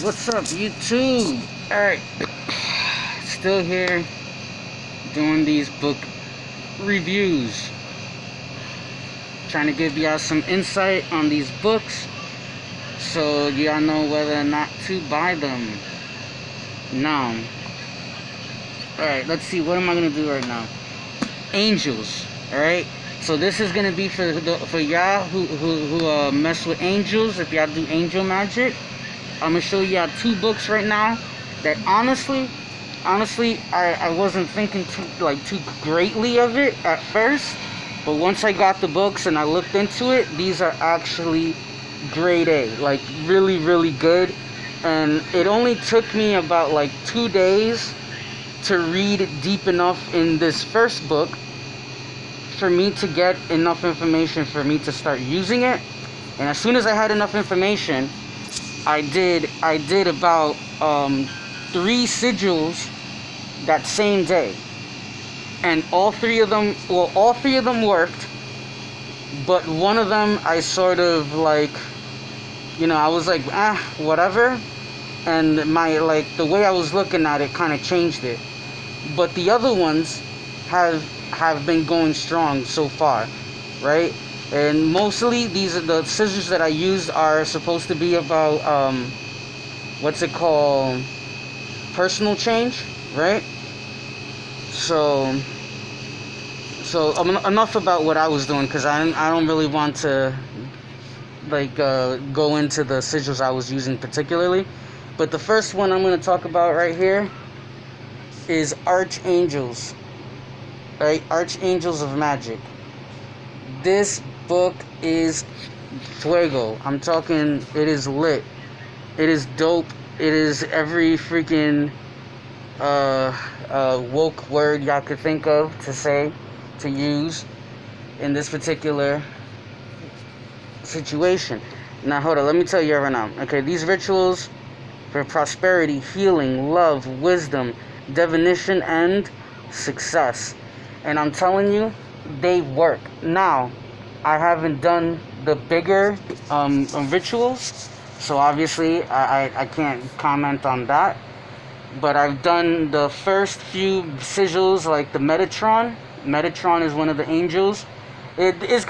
What's up, YouTube? Alright, still here doing these book reviews. Trying to give y'all some insight on these books so y'all know whether or not to buy them. Now, alright, let's see, what am I gonna do right now? Angels, alright? So this is gonna be for y'all who mess with angels. If y'all do angel magic, I'm gonna show y'all two books right now that honestly, I wasn't thinking too greatly of it at first, but once I got the books and I looked into it, these are actually grade A, like really good. And it only took me about like 2 days to read deep enough in this first book for me to get enough information for me to start using it. And as soon as I had enough information, I did about 3 sigils that same day, and all three of them worked, but one of them I sort of like, I was like, whatever, and the way I was looking at it kind of changed it. But the other ones have been going strong so far, right? And mostly these are the scissors that I used are supposed to be about what's it called, personal change, right? So enough about what I was doing, because I don't really want to go into the sigils I was using particularly. But the first one I'm going to talk about right here is Archangels, right? Archangels of Magic. This book is fuego. I'm talking, it is lit. It is dope. It is every freaking woke word y'all could think of to use in this particular situation. Now hold on, let me tell you right now. Okay, these rituals for prosperity, healing, love, wisdom, divination, and success. And I'm telling you, they work. Now, I haven't done the bigger rituals, so obviously I can't comment on that. But I've done the first few sigils, like the Metatron. Metatron is one of the angels. These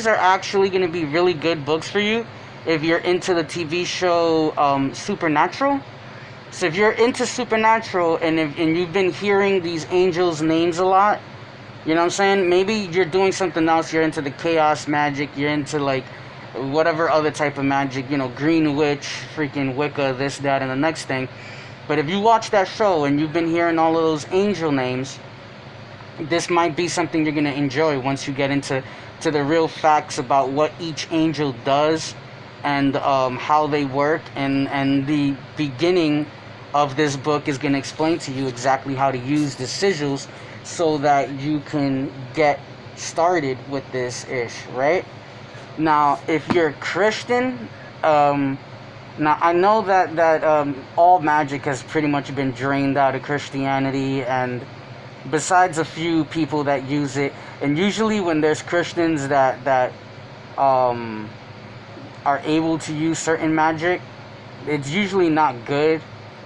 are actually gonna be really good books for you if you're into the TV show Supernatural. So if you're into Supernatural and you've been hearing these angels' names a lot, you know what I'm saying? Maybe you're doing something else. You're into the chaos magic. You're into like whatever other type of magic, Green Witch, freaking Wicca, this, that, and the next thing. But if you watch that show and you've been hearing all of those angel names, this might be something you're going to enjoy once you get into the real facts about what each angel does and how they work. And the beginning of this book is going to explain to you exactly how to use the sigils so that you can get started with this ish, right? Now, if you're Christian, now I know that all magic has pretty much been drained out of Christianity, and besides a few people that use it, and usually when there's Christians that are able to use certain magic, it's usually not good.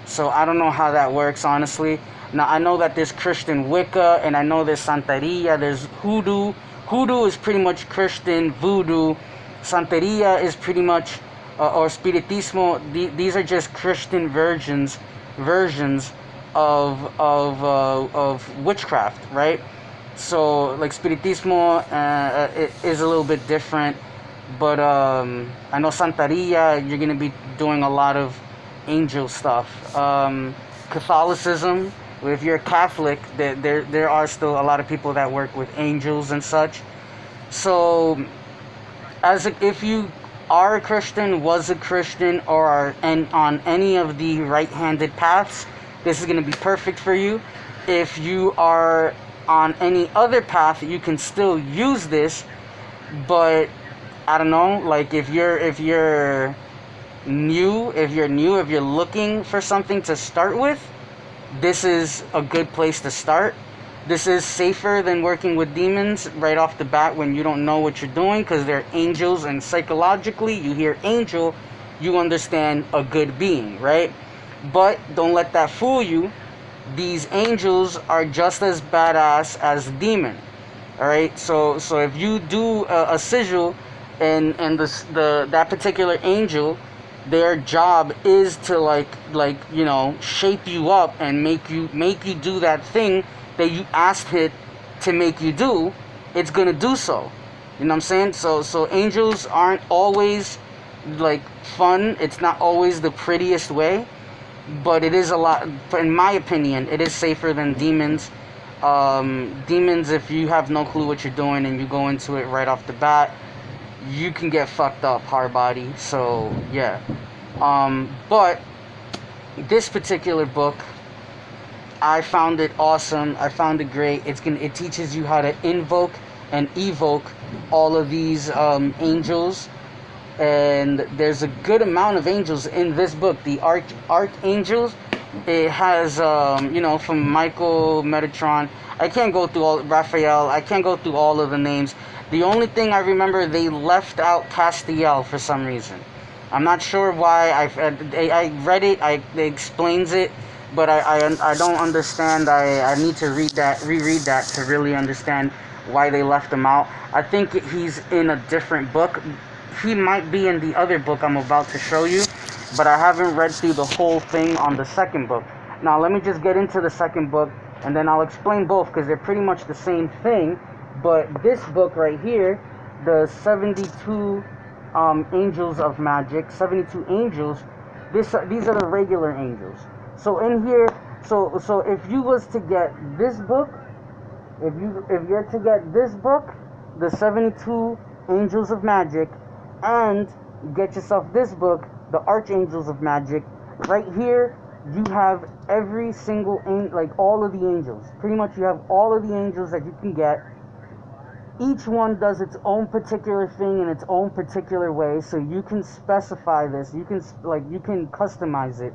So I don't know how that works, honestly. Now, I know that there's Christian Wicca, and I know there's Santeria, there's Hoodoo. Hoodoo is pretty much Christian voodoo. Santeria is pretty much, or Spiritismo, these are just Christian versions of witchcraft, right? So, like, Spiritismo it is a little bit different, but I know Santeria, you're going to be doing a lot of angel stuff. Catholicism, if you're Catholic, there are still a lot of people that work with angels and such. So, if you are a Christian, was a Christian, or are on any of the right-handed paths, this is going to be perfect for you. If you are on any other path, you can still use this, but I don't know, like if you're new, if you're looking for something to start with, this is a good place to start. This is safer than working with demons right off the bat when you don't know what you're doing, because they're angels, and psychologically you hear angel you understand a good being, right? But don't let that fool you. These angels are just as badass as a demon. All right, so if you do a sigil, and the that particular angel, their job is to like shape you up and make you do that thing that you asked it to make you do. It's gonna do so. You know what I'm saying? So angels aren't always like fun. It's not always the prettiest way, but it is a lot. In my opinion, it is safer than demons. Demons, if you have no clue what you're doing and you go into it right off the bat, you can get fucked up hard body. So yeah. But this particular book, I found it awesome. I found it great. It teaches you how to invoke and evoke all of these angels, and there's a good amount of angels in this book. The archangels. It has from Michael, Metatron. I can't go through all Raphael. I can't go through all of the names. The only thing I remember, they left out Castiel for some reason. I'm not sure why. I read it. It explains it, but I don't understand. I need to reread that to really understand why they left him out. I think he's in a different book. He might be in the other book I'm about to show you, but I haven't read through the whole thing on the second book. Now let me just get into the second book, and then I'll explain both, because they're pretty much the same thing. But this book right here, the 72 angels of magic, 72 angels, these are the regular angels. So in here, so if you was to get this book, if you're to get this book, the 72 angels of magic, and get yourself this book, the Archangels of Magic, right here you have every single all of the angels. Pretty much you have all of the angels that you can get. Each one does its own particular thing in its own particular way, so you can specify this. You can customize it.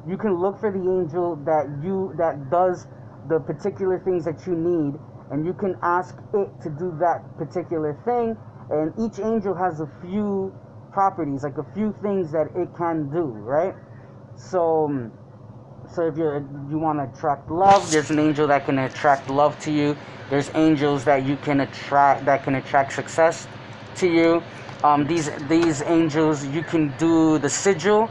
You can look for the angel that does the particular things that you need, and you can ask it to do that particular thing. And each angel has a few properties, like a few things that it can do, right? So if you want to attract love, there's an angel that can attract love to you. There's angels that can attract success to you. These angels, you can do the sigil,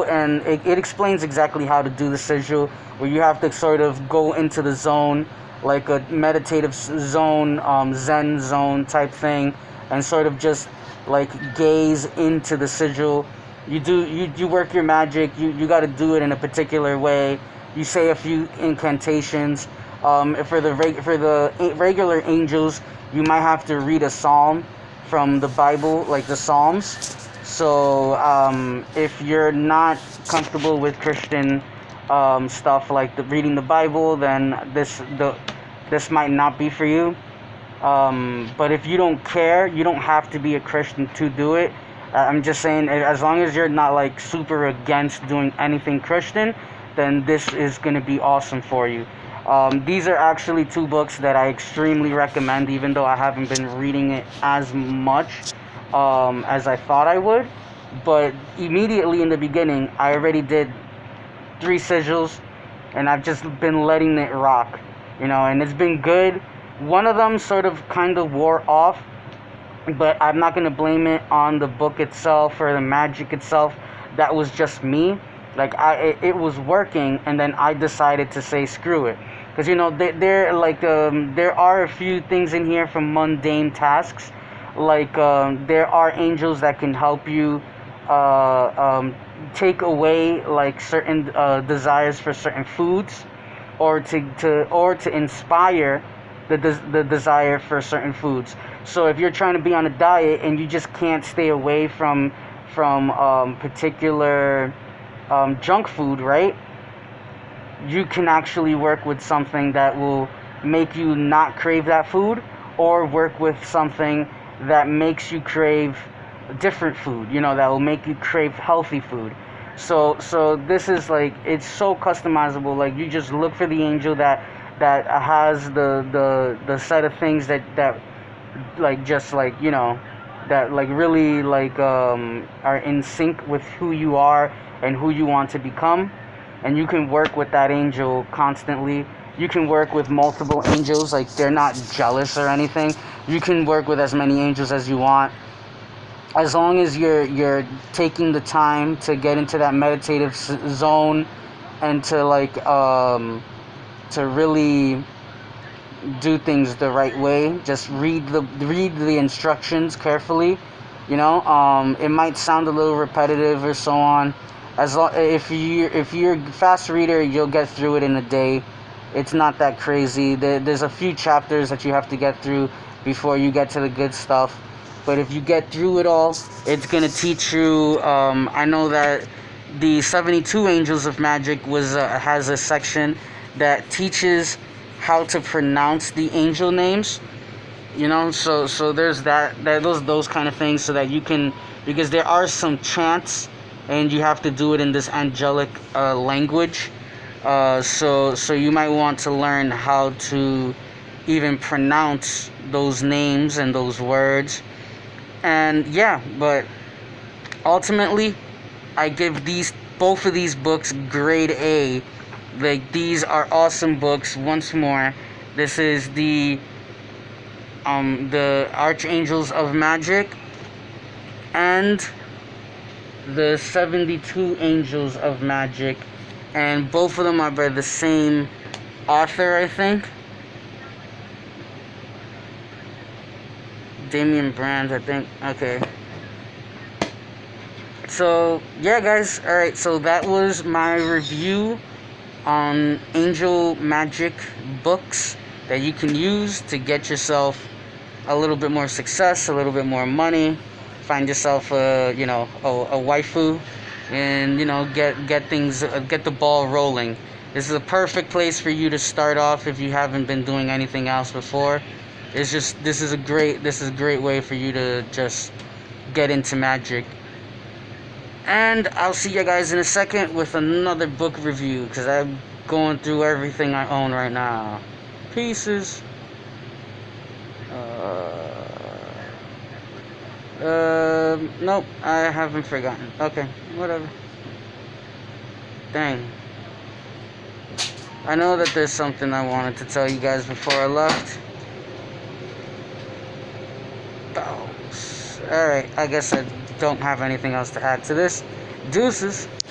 and it explains exactly how to do the sigil, where you have to sort of go into the zone, like a meditative zone, Zen zone type thing, and sort of just like gaze into the sigil. You work your magic. You got to do it in a particular way. You say a few incantations. For the regular angels, you might have to read a psalm from the Bible, like the Psalms. So if you're not comfortable with Christian stuff like reading the Bible, then this might not be for you. But if you don't care, you don't have to be a Christian to do it. I'm just saying, as long as you're not like super against doing anything Christian, then this is going to be awesome for you. These are actually two books that I extremely recommend, even though I haven't been reading it as much as I thought I would. But immediately in the beginning, I already did 3 sigils, and I've just been letting it rock, and it's been good. One of them sort of kind of wore off, but I'm not going to blame it on the book itself or the magic itself. That was just me. Like, it was working, and then I decided to say screw it. Because, there are a few things in here from mundane tasks. Like, there are angels that can help you take away, like, certain desires for certain foods, or to inspire the desire for certain foods. So if you're trying to be on a diet and you just can't stay away from particular junk food, right? You can actually work with something that will make you not crave that food, or work with something that makes you crave different food, that will make you crave healthy food. So this is like, it's so customizable. Like, you just look for the angel that has the set of things that like, just like, that like really like are in sync with who you are and who you want to become. And you can work with that angel constantly. You can work with multiple angels, like they're not jealous or anything. You can work with as many angels as you want, as long as you're taking the time to get into that meditative zone, and to like to really do things the right way. Just read the instructions carefully. It might sound a little repetitive or so on. If you're a fast reader, you'll get through it in a day. It's not that crazy. There's a few chapters that you have to get through before you get to the good stuff. But if you get through it all, it's gonna teach you. I know that the 72 Angels of Magic has a section that teaches how to pronounce the angel names. So there's those kind of things, so that you can, because there are some chants, and you have to do it in this angelic language. So you might want to learn how to even pronounce those names and those words. And yeah, but ultimately, I give both of these books grade A. Like, these are awesome books. Once more, this is the Archangels of Magic and the 72 Angels of Magic, and both of them are by the same author, I think. Damian Brand, I think. Okay. So, yeah, guys. Alright, so that was my review on Angel Magic books that you can use to get yourself a little bit more success, a little bit more money, find yourself a waifu, and get the ball rolling. This is a perfect place for you to start off if you haven't been doing anything else before. This is a great way for you to just get into magic. And I'll see you guys in a second with another book review, because I'm going through everything I own right now. Pieces. Nope, I haven't forgotten. Okay, whatever. Dang. I know that there's something I wanted to tell you guys before I left. Oh, alright, I guess I don't have anything else to add to this. Deuces.